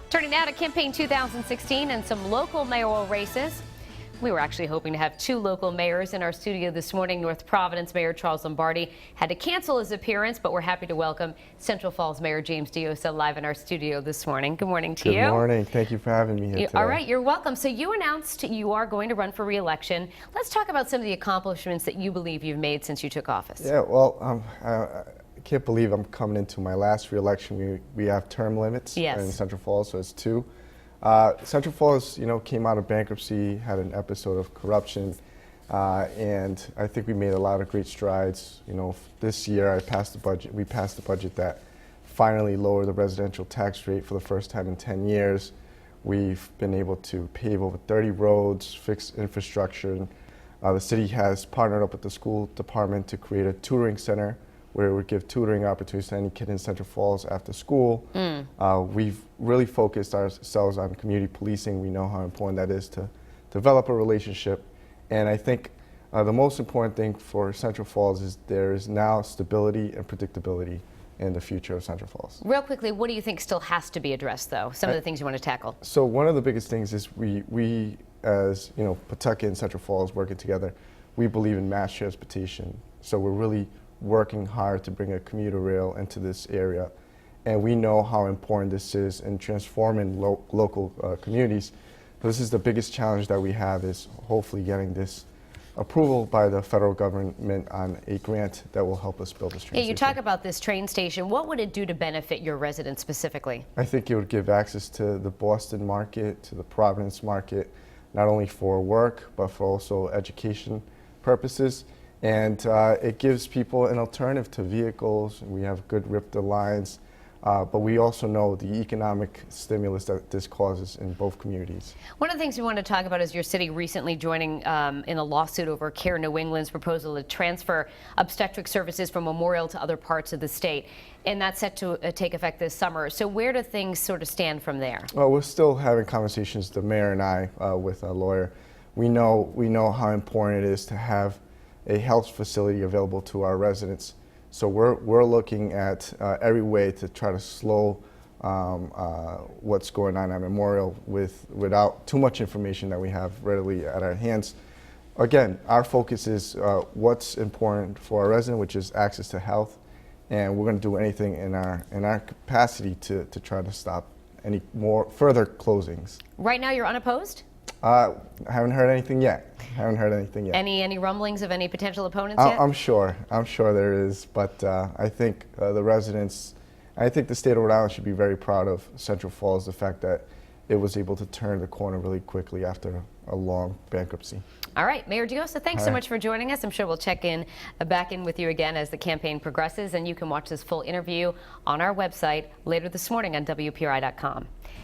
Turning now to campaign 2016 and some local mayoral races. We were actually hoping to have two local mayors in our studio this morning. North Providence Mayor Charles Lombardi had to cancel his appearance, but we're happy to welcome Central Falls Mayor James Diossa live in our studio this morning. Good morning to you. Good morning. Thank you for having me here today. All right, you're welcome. So you announced you are going to run for re-election. Let's talk about some of the accomplishments that you believe you've made since you took office. Yeah, well, I can't believe I'm coming into my last re-election. We have term limits in Central Falls, so it's 2. Central Falls, came out of bankruptcy, had an episode of corruption, and I think we made a lot of great strides. This year we passed the budget that finally lowered the residential tax rate for the first time in 10 years. We've been able to pave over 30 roads, fix infrastructure. The city has partnered up with the school department to create a tutoring center where it would give tutoring opportunities to any kid in Central Falls after school. We've really focused ourselves on community policing. We know how important that is to develop a relationship. And I think the most important thing for Central Falls is there is now stability and predictability in the future of Central Falls. Real quickly, what do you think still has to be addressed, though? Some of the things you want to tackle. So one of the biggest things is we as Pawtucket and Central Falls working together, we believe in mass transportation. So we're really working hard to bring a commuter rail into this area. And we know how important this is in transforming local communities. This is the biggest challenge that we have, is hopefully getting this approval by the federal government on a grant that will help us build this train station. You talk about this train station. What would it do to benefit your residents specifically? I think it would give access to the Boston market, to the Providence market, not only for work, but for also education purposes. And it gives people an alternative to vehicles. We have good RIPTA lines, but we also know the economic stimulus that this causes in both communities. One of the things we want to talk about is your city recently joining in a lawsuit over Care New England's proposal to transfer obstetric services from Memorial to other parts of the state. And that's set to take effect this summer. So where do things sort of stand from there? Well, we're still having conversations, the mayor and I, with a lawyer. We know how important it is to have a health facility available to our residents. So we're looking at every way to try to slow what's going on at Memorial without too much information that we have readily at our hands. Again, our focus is what's important for our resident, which is access to health, and we're going to do anything in our capacity to try to stop any more further closings. Right now you're unopposed? I haven't heard anything yet. Any rumblings of any potential opponents yet? I'm sure there is, but I think the residents, I think the state of Rhode Island should be very proud of Central Falls, the fact that it was able to turn the corner really quickly after a long bankruptcy. All right, Mayor Diossa, thanks so much for joining us. I'm sure we'll check back in with you again as the campaign progresses, and you can watch this full interview on our website later this morning on WPRI.com.